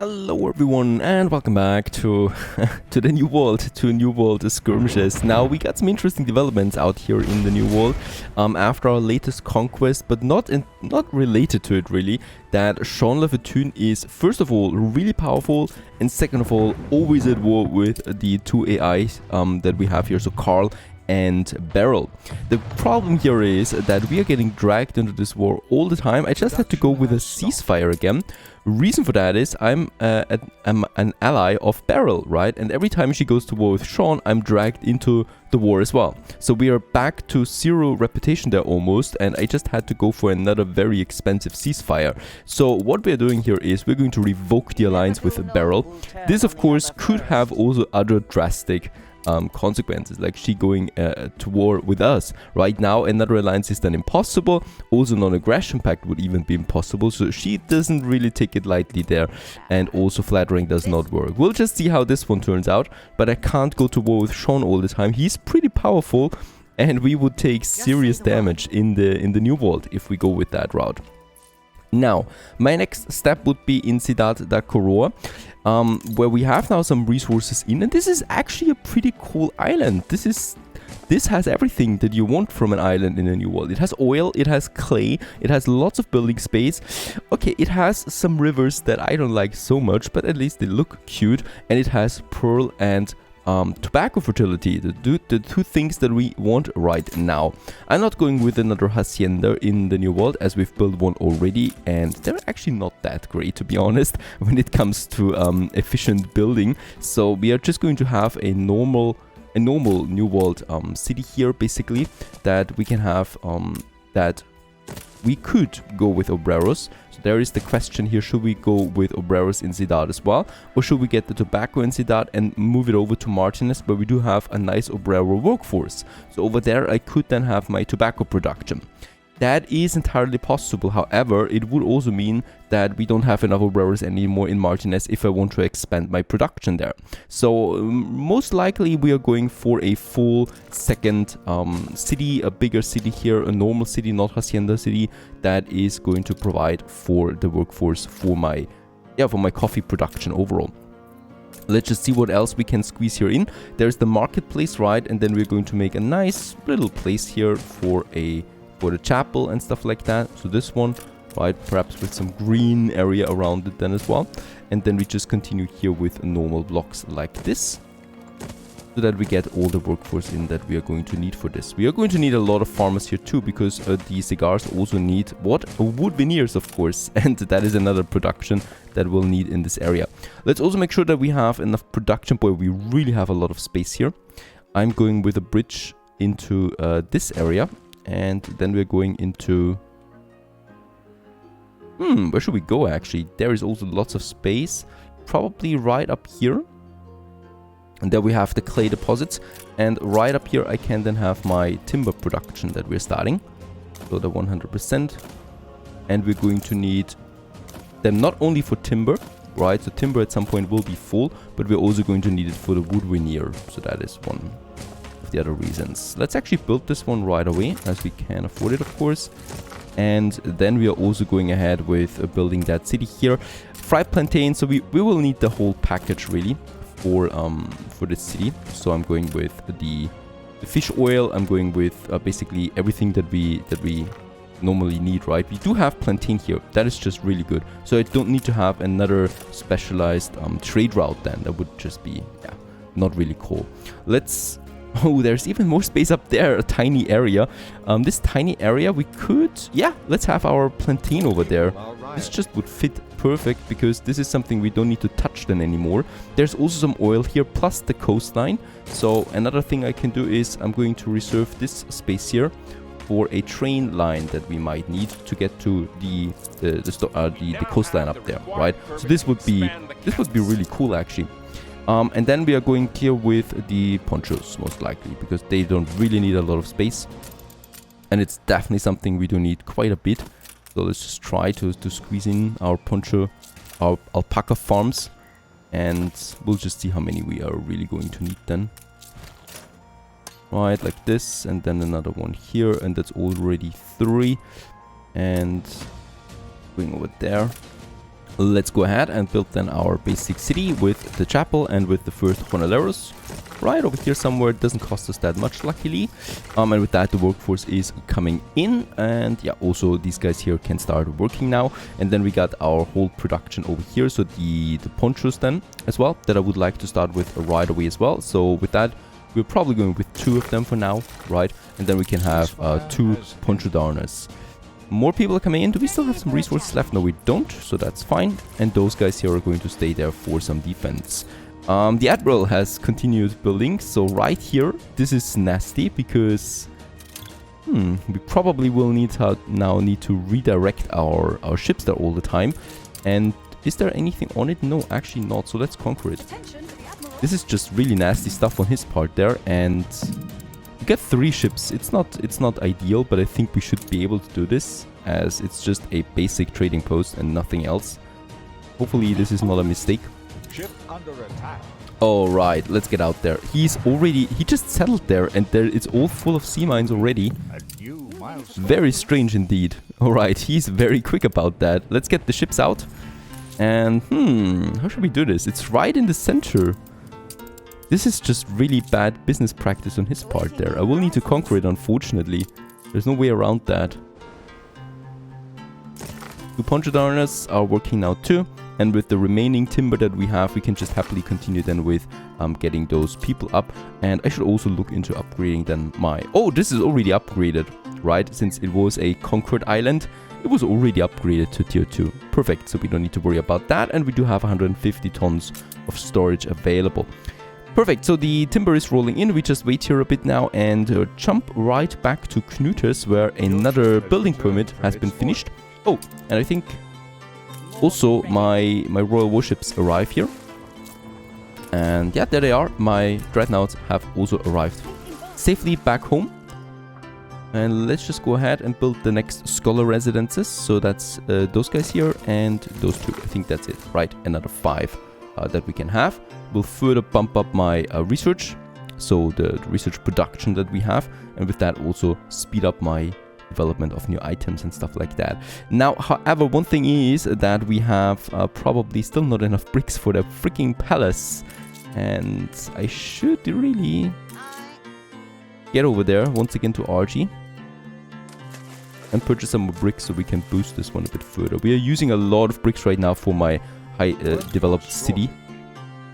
Hello everyone and welcome back to to the New World, to New World skirmishes. Now we got some interesting developments out here in the New World after our latest conquest, but not related to it really. That Sean Lafortune is first of all really powerful, and second of all always at war with the two AIs that we have here, so Carl and Beryl. The problem here is that we are getting dragged into this war all the time. I just had to go with a ceasefire again. Reason for that is I'm an ally of Beryl, right? And every time she goes to war with Sean, I'm dragged into the war as well. So we are back to 0 reputation there almost, and I just had to go for another very expensive ceasefire. So what we're doing here is we're going to revoke the alliance with Beryl. This of course could have also other drastic consequences, like she going to war with us. Right now another alliance is then impossible. Also non-aggression pact would even be impossible, so she doesn't really take it lightly there, and also flattering does not work. We'll just see how this one turns out, but I can't go to war with Sean all the time. He's pretty powerful and we would take serious damage in the New World if we go with that route. Now, my next step would be in Cidade da Coroa, where we have now some resources in, and this is actually a pretty cool island. This has everything that you want from an island in a New World. It has oil, it has clay, it has lots of building space. Okay, it has some rivers that I don't like so much, but at least they look cute, and it has pearl and tobacco fertility, the two things that we want right now. I'm not going with another hacienda in the New World, as we've built one already, and they're actually not that great, to be honest, when it comes to efficient building. So we are just going to have a normal New World city here, basically, that we can have that we could go with obreros. So there is the question here, should we go with obreros in Cidade as well, or should we get the tobacco in Cidade and move it over to Martinez, where we do have a nice obrero workforce. So over there I could then have my tobacco production. That is entirely possible. However, it would also mean that we don't have enough obreros anymore in Martinez if I want to expand my production there. So most likely we are going for a full second city, a bigger city here, a normal city, not hacienda city, that is going to provide for the workforce for my coffee production overall. Let's just see what else we can squeeze here in. There's the marketplace, right? And then we're going to make a nice little place here for the chapel and stuff like that. So this one, right, perhaps with some green area around it then as well. And then we just continue here with normal blocks like this, so that we get all the workforce in that we are going to need for this. We are going to need a lot of farmers here too, because the cigars also need wood veneers, of course, and that is another production that we'll need in this area. Let's also make sure that we have enough production. Boy, we really have a lot of space here. I'm going with a bridge into this area. And then we're going into... where should we go actually? There is also lots of space. Probably right up here. And there we have the clay deposits. And right up here I can then have my timber production that we're starting. So the 100%. And we're going to need them not only for timber, right? So timber at some point will be full, but we're also going to need it for the wood veneer. So that is one of the other reasons. Let's actually build this one right away, as we can afford it, of course. And then we are also going ahead with building that city here. Fried plantain, so we will need the whole package really for this city. So I'm going with the fish oil. I'm going with basically everything that we normally need, right? We do have plantain here. That is just really good. So I don't need to have another specialized trade route then. That would just be, not really cool. Oh, there's even more space up there, a tiny area. This tiny area we could... let's have our plantain over there. Right. This just would fit perfect, because this is something we don't need to touch then anymore. There's also some oil here, plus the coastline. So another thing I can do is I'm going to reserve this space here for a train line that we might need to get to the coastline up there, right? So this would be really cool actually. And then we are going here with the ponchos, most likely, because they don't really need a lot of space. And it's definitely something we do need quite a bit. So let's just try to squeeze in our our alpaca farms. And we'll just see how many we are really going to need then. Right, like this. And then another one here. And that's already 3. And going over there. let's go ahead and build then our basic city with the chapel and with the first jornaleros. Right over here somewhere. It doesn't cost us that much, luckily. And with that, the workforce is coming in. And yeah, also these guys here can start working now. And then we got our whole production over here. So the ponchos then as well, that I would like to start with right away as well. So with that, we're probably going with 2 of them for now, right? And then we can have 2 poncho darners. More people are coming in. Do we still have some resources left? No, we don't. So that's fine. And those guys here are going to stay there for some defense. The Admiral has continued building, so right here, this is nasty because we probably will need to redirect our ships there all the time. And is there anything on it? No, actually not, so let's conquer it. This is just really nasty stuff on his part there, and you get 3 ships. It's not ideal, but I think we should be able to do this, as it's just a basic trading post and nothing else. Hopefully this is not a mistake. Ship under attack. Alright, let's get out there. He just settled there, and it's all full of sea mines already. Very strange indeed. Alright, he's very quick about that. Let's get the ships out. And how should we do this? It's right in the center. This is just really bad business practice on his part there. I will need to conquer it, unfortunately. There's no way around that. 2 poncho darners are working now too. And with the remaining timber that we have, we can just happily continue then with getting those people up. And I should also look into upgrading then my... Oh, this is already upgraded, right? Since it was a conquered island, it was already upgraded to tier 2. Perfect, so we don't need to worry about that. And we do have 150 tons of storage available. Perfect, so the timber is rolling in. We just wait here a bit now and jump right back to Knut's, where another building permit has been finished. Oh, and I think... Also, my royal warships arrive here. And yeah, there they are. My dreadnoughts have also arrived safely back home. And let's just go ahead and build the next scholar residences. So that's those guys here and those 2. I think that's it, right? Another 5 that we can have. We'll further bump up my research. So the research production that we have. And with that also speed up my development of new items and stuff like that. Now, however, one thing is that we have probably still not enough bricks for the freaking palace, and I should really get over there once again to RG and purchase some more bricks so we can boost this one a bit further. We are using a lot of bricks right now for my high developed city,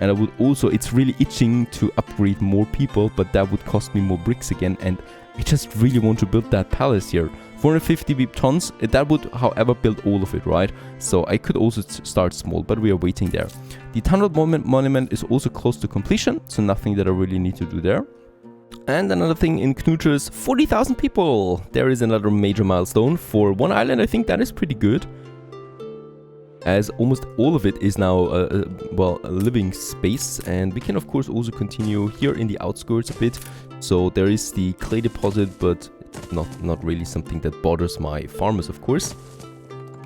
and I would also, it's really itching to upgrade more people, but that would cost me more bricks again, and I just really want to build that palace here. 450 tons, that would, however, build all of it, right? So I could also start small, but we are waiting there. The tunnel monument is also close to completion, so nothing that I really need to do there. And another thing in Knut's, 40,000 people. There is another major milestone for one island. I think that is pretty good, as almost all of it is now, well, a living space. And we can, of course, also continue here in the outskirts a bit. So there is the clay deposit, but not really something that bothers my farmers, of course.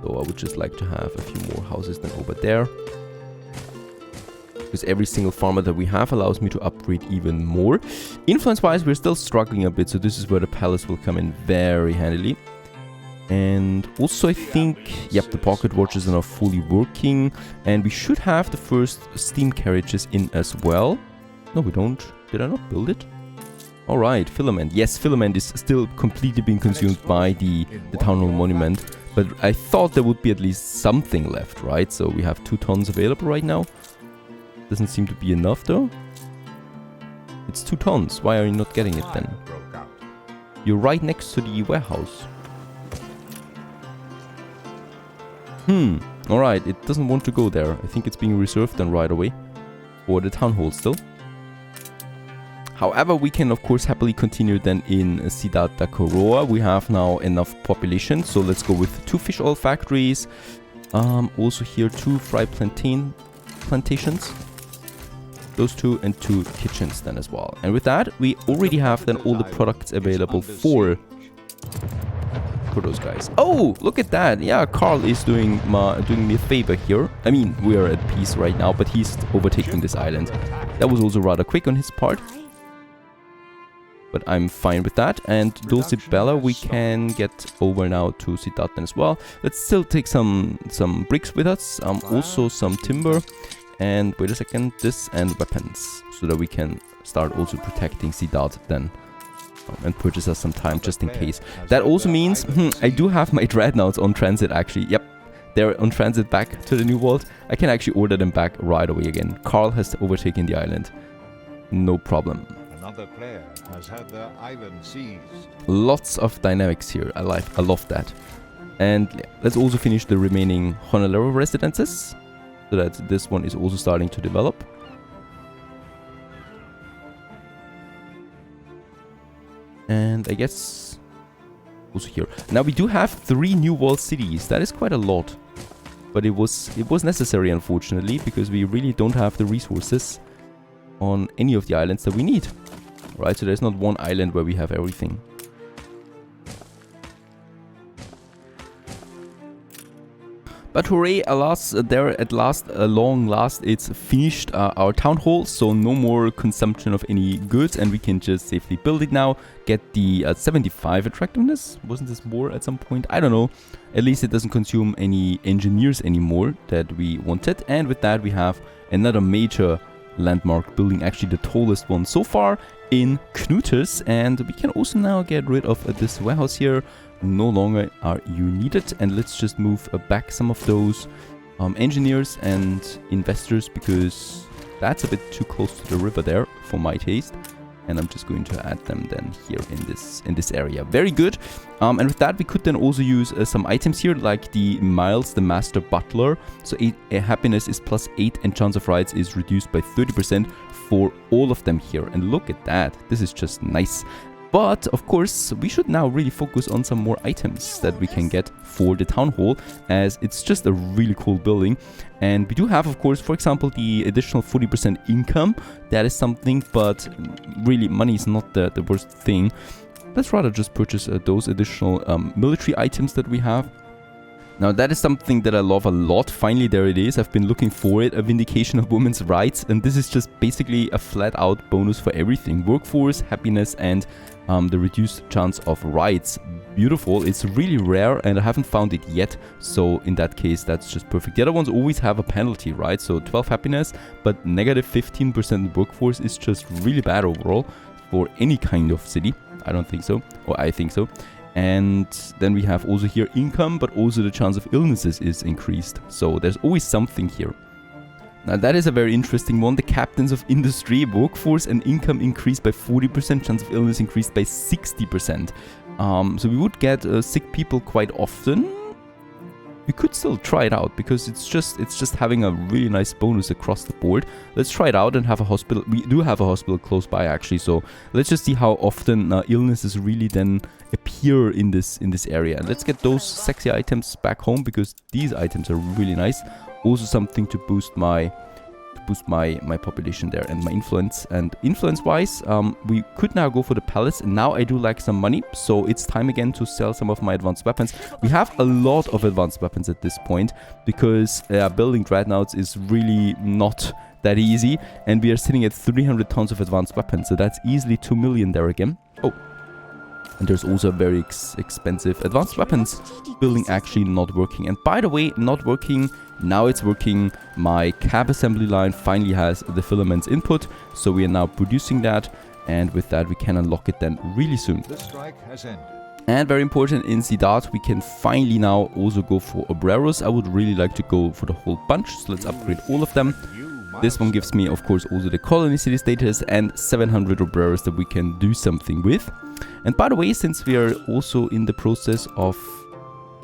So I would just like to have a few more houses than over there, because every single farmer that we have allows me to upgrade even more. Influence-wise, we're still struggling a bit, so this is where the palace will come in very handily. And also I think, yep, the pocket watches are now fully working, and we should have the first steam carriages in as well. No, we don't. Did I not build it? Alright, filament. Yes, filament is still completely being consumed by the town hall monument, but I thought there would be at least something left, right? So we have 2 tons available right now. Doesn't seem to be enough though. It's 2 tons. Why are you not getting it then? You're right next to the warehouse. Alright, it doesn't want to go there. I think it's being reserved then right away for the town hall still. However, we can of course happily continue then in Cidade Coroa. We have now enough population, so let's go with 2 fish oil factories. Also here 2 fried plantations. Those 2 and 2 kitchens then as well. And with that, we already have then all the products available for those guys. Oh, look at that. Yeah, Carl is doing me a favor here. I mean, we are at peace right now, but he's overtaking this island. That was also rather quick on his part. but I'm fine with that. And Dulcibella we can get over now to Cidade as well. Let's still take some bricks with us, also some timber, and wait a second, this and weapons, so that we can start also protecting Cidade then. And purchase us some time just in case. That also means I do have my dreadnoughts on transit actually. Yep, they're on transit back to the New World. I can actually order them back right away again. Carl has overtaken the island. No problem. Another player has had their island seized. Lots of dynamics here. I love that. And let's also finish the remaining Honolulu residences, so that this one is also starting to develop. And I guess also here. Now we do have 3 New World cities. That is quite a lot. But it was necessary, unfortunately, because we really don't have the resources on any of the islands that we need. Right, so there's not one island where we have everything. But hooray, alas, at long last, it's finished our town hall, so no more consumption of any goods, and we can just safely build it now, get the 75 attractiveness. Wasn't this more at some point? I don't know. At least it doesn't consume any engineers anymore that we wanted, and with that we have another major landmark building, actually the tallest one so far in Knutus, and we can also now get rid of this warehouse here. No longer are you needed, and let's just move back some of those engineers and investors, because that's a bit too close to the river there for my taste, and I'm just going to add them then here in this area. Very good. And with that we could then also use some items here, like the Miles the Master Butler. So happiness is +8 and chance of rights is reduced by 30% for all of them here, and look at that, this is just nice. But, of course, we should now really focus on some more items that we can get for the town hall, as it's just a really cool building. And we do have, of course, for example, the additional 40% income. That is something, but really money is not the worst thing. Let's rather just purchase those additional military items that we have. Now that is something that I love a lot. Finally, there it is. I've been looking for it, a vindication of women's rights, and this is just basically a flat out bonus for everything. Workforce, happiness, and the reduced chance of rights. Beautiful. It's really rare and I haven't found it yet, so in that case that's just perfect. The other ones always have a penalty, right? So 12 happiness, but negative 15% workforce is just really bad overall for any kind of city. I don't think so, or I think so. And then we have also here income, but also the chance of illnesses is increased. So there's always something here. Now that is a very interesting one. The captains of industry, workforce and income increased by 40%, chance of illness increased by 60%. So we would get sick people quite often. We could still try it out, because it's just having a really nice bonus across the board. Let's try it out and have a hospital. We do have a hospital close by actually, so let's just see how often illnesses really then appear in this area. And let's get those sexy items back home, because these items are really nice. Also something to boost my population there and my influence. And influence wise, we could now go for the palace, and now I do like some money, so it's time again to sell some of my advanced weapons. We have a lot of advanced weapons at this point, because building dreadnoughts is really not that easy, and we are sitting at 300 tons of advanced weapons, so that's easily 2 million there again. Oh, and there's also a very expensive advanced weapons building actually not working. And by the way, not working. Now it's working. My cab assembly line finally has the filaments input, so we are now producing that, and with that we can unlock it then really soon. The strike has ended. And very important, in Cidade we can finally now also go for obreros. I would really like to go for the whole bunch, so let's upgrade all of them. This one gives me, of course, also the colony city status and 700 obreros that we can do something with. And by the way, since we are also in the process of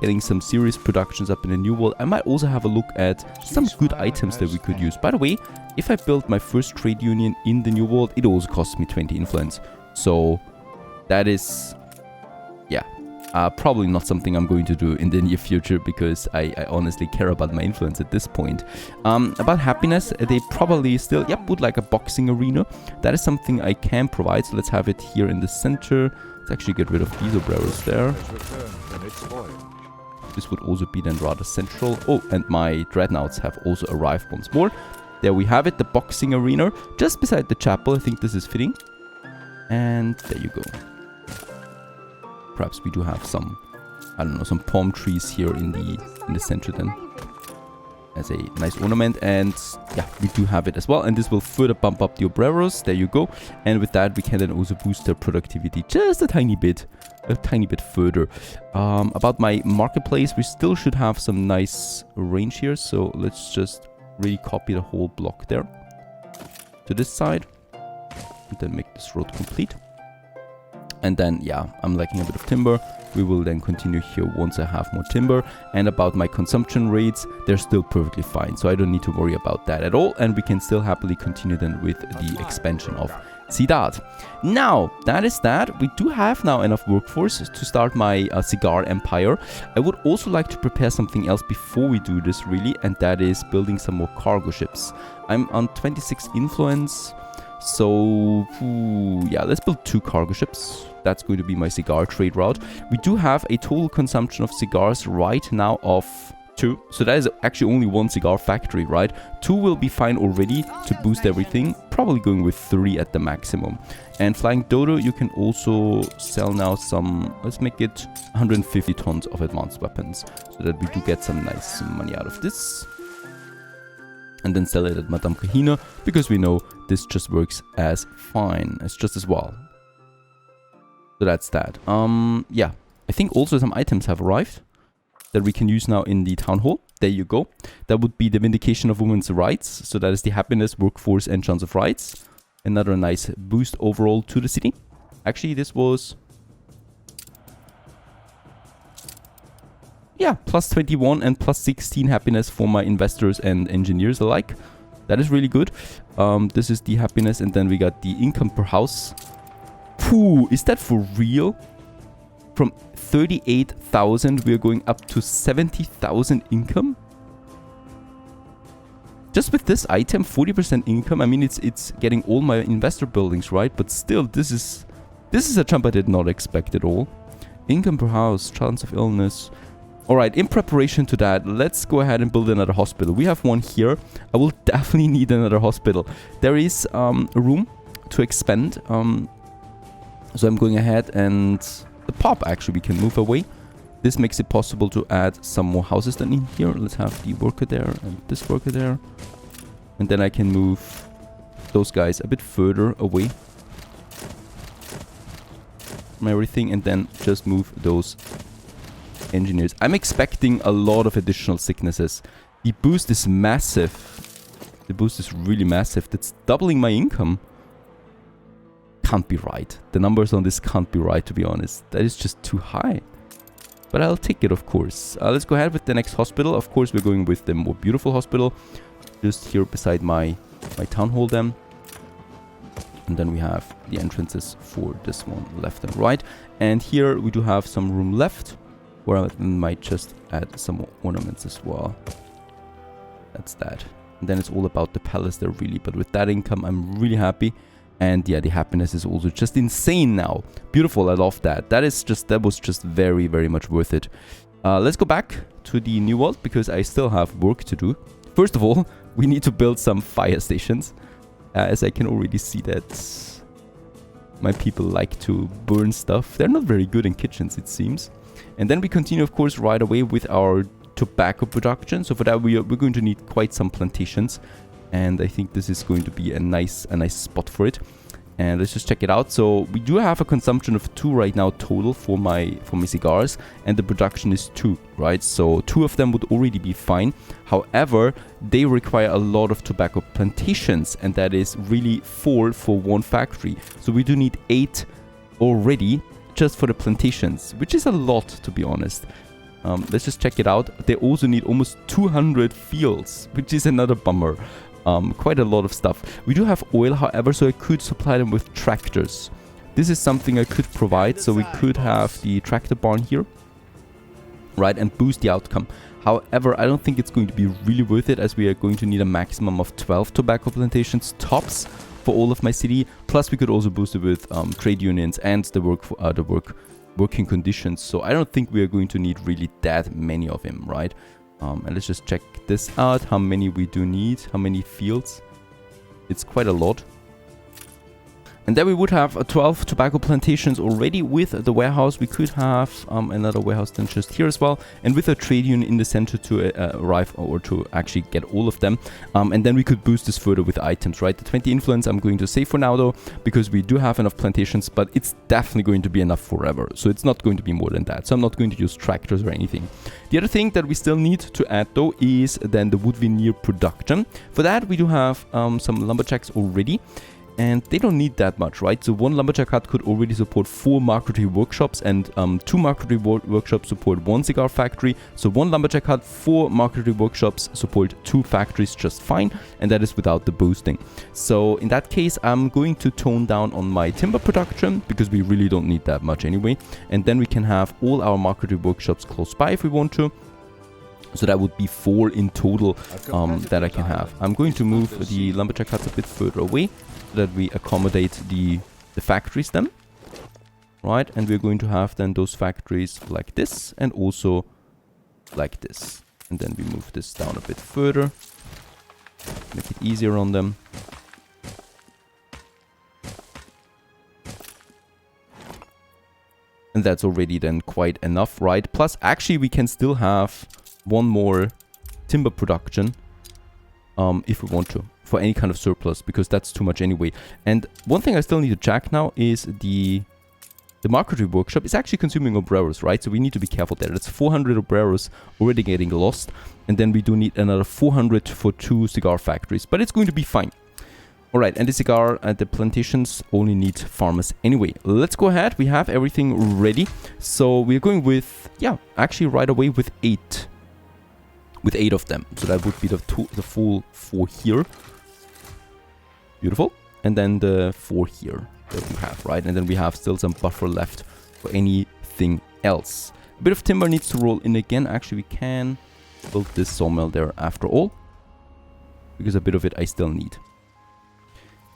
getting some serious productions up in the New World, I might also have a look at some good items that we could use. By the way, if I build my first trade union in the New World, it also costs me 20 influence. So that is, yeah, probably not something I'm going to do in the near future, because I honestly care about my influence at this point. About happiness, they probably still, yep, would like a boxing arena. That is something I can provide, so let's have it here in the center. Let's actually get rid of these obreros there. This would also be then rather central. Oh, and my dreadnoughts have also arrived once more. There we have it, the boxing arena, just beside the chapel. I think this is fitting. And there you go. Perhaps we do have some, I don't know, some palm trees here in the center then, as a nice ornament. And yeah, we do have it as well, and this will further bump up the obreros. There you go. And with that we can then also boost their productivity just a tiny bit further. About my marketplace, we still should have some nice range here, so let's just really copy the whole block there to this side and then make this road complete. And then yeah, I'm lacking a bit of timber. We will then continue here once I have more timber. And about my consumption rates, they're still perfectly fine, so I don't need to worry about that at all, and we can still happily continue then with the expansion of Cidade. Now, that is that. We do have now enough workforce to start my cigar empire. I would also like to prepare something else before we do this really, and that is building some more cargo ships. I'm on 26 influence, so yeah, let's build 2 cargo ships. That's going to be my cigar trade route. We do have a total consumption of cigars right now of 2. So that is actually only 1 cigar factory, right? 2 will be fine already to boost everything. Probably going with 3 at the maximum. And Flying Dodo, you can also sell now some, let's make it 150 tons of advanced weapons, so that we do get some nice money out of this. And then sell it at Madame Kahina, because we know this just works as fine, as just as well. So that's that. Yeah, I think also some items have arrived that we can use now in the town hall. There you go. That would be the vindication of women's rights. So that is the happiness, workforce, and chance of rights. Another nice boost overall to the city. Actually, this was, yeah, plus 21 and plus 16 happiness for my investors and engineers alike. That is really good. This is the happiness, and then we got the income per house. Phew, is that for real? From 38,000 we are going up to 70,000 income? Just with this item, 40% income. I mean, it's getting all my investor buildings, right? But still, this is a jump I did not expect at all. Income per house, chance of illness. Alright, in preparation to that, let's go ahead and build another hospital. We have one here. I will definitely need another hospital. There is a room to expand. So I'm going ahead, and the pop actually we can move away. This makes it possible to add some more houses than in here. Let's have the worker there and this worker there. And then I can move those guys a bit further away from everything, and then just move those engineers. I'm expecting a lot of additional sicknesses. The boost is massive. The boost is really massive. That's doubling my income. Can't be right. The numbers on this can't be right, to be honest. That is just too high. But I'll take it, of course. Let's go ahead with the next hospital. Of course, we're going with the more beautiful hospital. Just here beside my town hall then. And then we have the entrances for this one, left and right. And here we do have some room left, where I might just add some more ornaments as well. That's that. And then it's all about the palace there, really. But with that income, I'm really happy. And yeah, the happiness is also just insane now. Beautiful, I love that. That was just very, very much worth it. Let's go back to the new world, because I still have work to do. First of all, we need to build some fire stations. As I can already see that my people like to burn stuff. They're not very good in kitchens, it seems. And then we continue, of course, right away with our tobacco production. So for that, we're going to need quite some plantations. And I think this is going to be a nice spot for it. And let's just check it out. So we do have a consumption of 2 right now total for my cigars, and the production is 2, right? So 2 of them would already be fine. However, they require a lot of tobacco plantations, and that is really 4 for 1 factory. So we do need 8 already just for the plantations, which is a lot, to be honest. Let's just check it out. They also need almost 200 fields, which is another bummer. Quite a lot of stuff. We do have oil, however, so I could supply them with tractors. This is something I could provide, so we could have the tractor barn here, right, and boost the outcome. However, I don't think it's going to be really worth it, as we are going to need a maximum of 12 tobacco plantations tops for all of my city. Plus, we could also boost it with trade unions and the working conditions. So I don't think we are going to need really that many of him, right? And let's just check this out, how many we do need, how many fields. It's quite a lot. And then we would have 12 tobacco plantations already with the warehouse. We could have another warehouse then just here as well. And with a trade union in the center to arrive or to actually get all of them. And then we could boost this further with items, right? The 20 influence I'm going to save for now though, because we do have enough plantations, but it's definitely going to be enough forever. So it's not going to be more than that. So I'm not going to use tractors or anything. The other thing that we still need to add though is then the wood veneer production. For that we do have some lumberjacks already. And they don't need that much, right? So one lumberjack hut could already support 4 marquetry workshops, and 2 marquetry workshops support 1 cigar factory. So 1 lumberjack hut, 4 marquetry workshops support 2 factories just fine, and that is without the boosting. So in that case, I'm going to tone down on my timber production, because we really don't need that much anyway. And then we can have all our marquetry workshops close by if we want to. So that would be 4 in total that I can have. I'm going to move the lumberjack huts a bit further away, so that we accommodate the factories then, right? And we're going to have then those factories like this and also like this. And then we move this down a bit further, make it easier on them. And that's already then quite enough, right? Plus, actually, we can still have 1 more timber production if we want to, for any kind of surplus, because that's too much anyway. And one thing I still need to check now is the marquetry workshop is actually consuming obreros, right? So we need to be careful there. That's 400 obreros already getting lost, and then we do need another 400 for 2 cigar factories, but it's going to be fine. All right, and the cigar and the plantations only need farmers anyway. Let's go ahead. We have everything ready. So we're going with, yeah, actually right away with 8. With 8 of them. So that would be the full 4 here. Beautiful. And then the 4 here that we have, right? And then we have still some buffer left for anything else. A bit of timber needs to roll in again. Actually, we can build this sawmill there after all, because a bit of it I still need.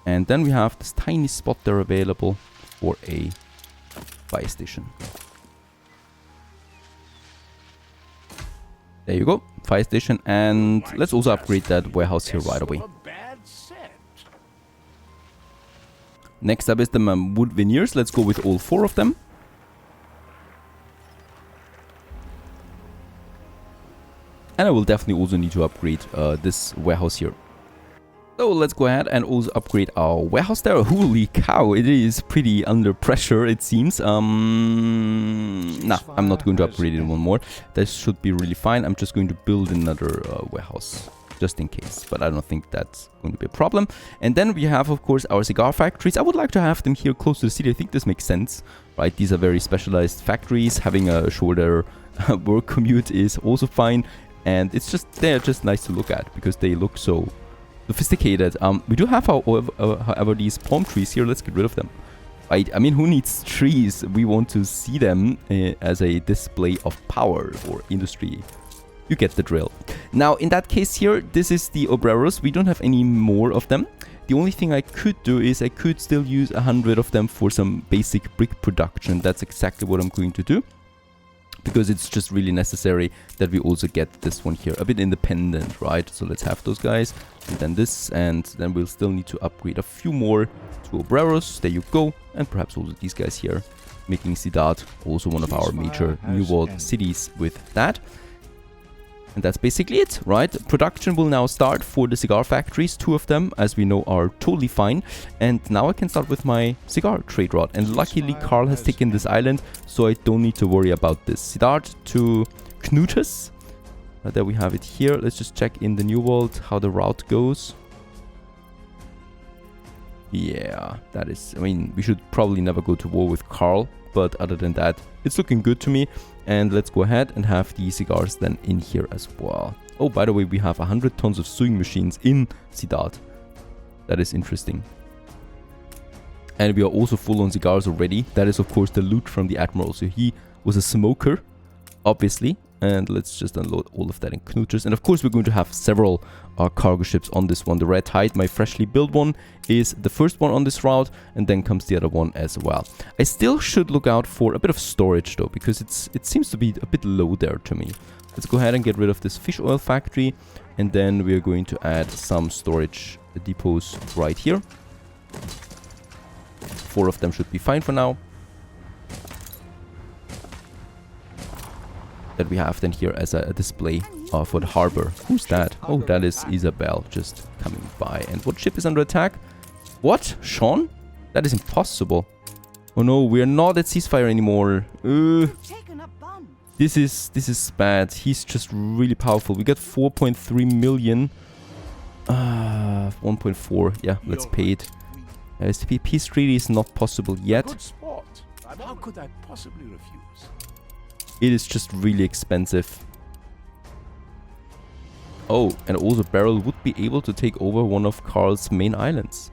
And then we have this tiny spot there available for a fire station. There you go, fire station, and let's also upgrade that warehouse here right away. Next up is the wood veneers. Let's go with all 4 of them. And I will definitely also need to upgrade this warehouse here. So let's go ahead and also upgrade our warehouse there. Holy cow, it is pretty under pressure, it seems. Nah, I'm not going to upgrade it 1 more. That should be really fine. I'm just going to build another warehouse, just in case. But I don't think that's going to be a problem. And then we have, of course, our cigar factories. I would like to have them here close to the city. I think this makes sense, right? These are very specialized factories. Having a shorter work commute is also fine. And it's just, they're just nice to look at, because they look so sophisticated. We do have, however, these palm trees here. Let's get rid of them. I mean, who needs trees? We want to see them as a display of power or industry. You get the drill. Now, in that case here, this is the obreros. We don't have any more of them. The only thing I could do is I could still use 100 of them for some basic brick production. That's exactly what I'm going to do, because it's just really necessary that we also get this one here a bit independent, right? So let's have those guys, and then this, and then we'll still need to upgrade a few more to obreros. There you go. And perhaps also these guys here, making Cidade also one of our major New World cities with that. And that's basically it, right? Production will now start for the cigar factories. 2 of them, as we know, are totally fine. And now I can start with my cigar trade route. And luckily, Carl has taken this island, so I don't need to worry about this. Cidade to Knutes. There we have it here. Let's just check in the New World how the route goes. Yeah, that is... I mean, we should probably never go to war with Carl. But other than that, it's looking good to me. And let's go ahead and have the cigars then in here as well. Oh, by the way, we have 100 tons of sewing machines in Cidade. That is interesting. And we are also full on cigars already. That is, of course, the loot from the Admiral. So he was a smoker, obviously. And let's just unload all of that in Knutes. And of course, we're going to have several cargo ships on this one. The Red Tide, my freshly built one, is the first one on this route. And then comes the other one as well. I still should look out for a bit of storage, though, because it seems to be a bit low there to me. Let's go ahead and get rid of this fish oil factory. And then we're going to add some storage depots right here. 4 of them should be fine for now. That we have then here as a display for the harbor. Who's that? Oh, that is Isabel just coming by. And what ship is under attack? What? Sean? That is impossible. Oh no, we're not at ceasefire anymore. This is bad. He's just really powerful. We got 4.3 million. 1.4. Yeah, let's pay it. Peace treaty is not possible yet. How could I possibly refuse? It is just really expensive. Oh, and also Beryl would be able to take over one of Carl's main islands.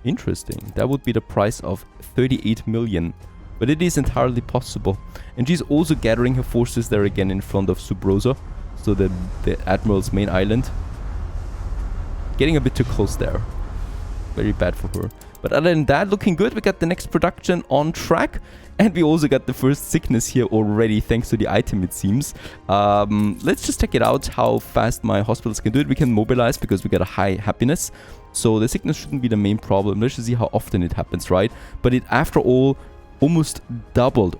Interesting. That would be the price of 38 million. But it is entirely possible. And she's also gathering her forces there again in front of Subrosa. So the Admiral's main island. Getting a bit too close there. Very bad for her. But other than that, looking good. We got the next production on track. And we also got the first sickness here already, thanks to the item, it seems. Let's just check it out, how fast my hospitals can do it. We can mobilize because we got a high happiness. So the sickness shouldn't be the main problem. Let's just see how often it happens, right? But it, after all, almost doubled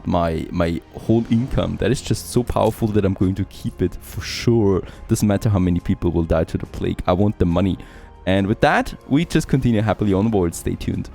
my whole income. That is just so powerful that I'm going to keep it for sure. Doesn't matter how many people will die to the plague. I want the money. And with that, we just continue happily onward. Stay tuned.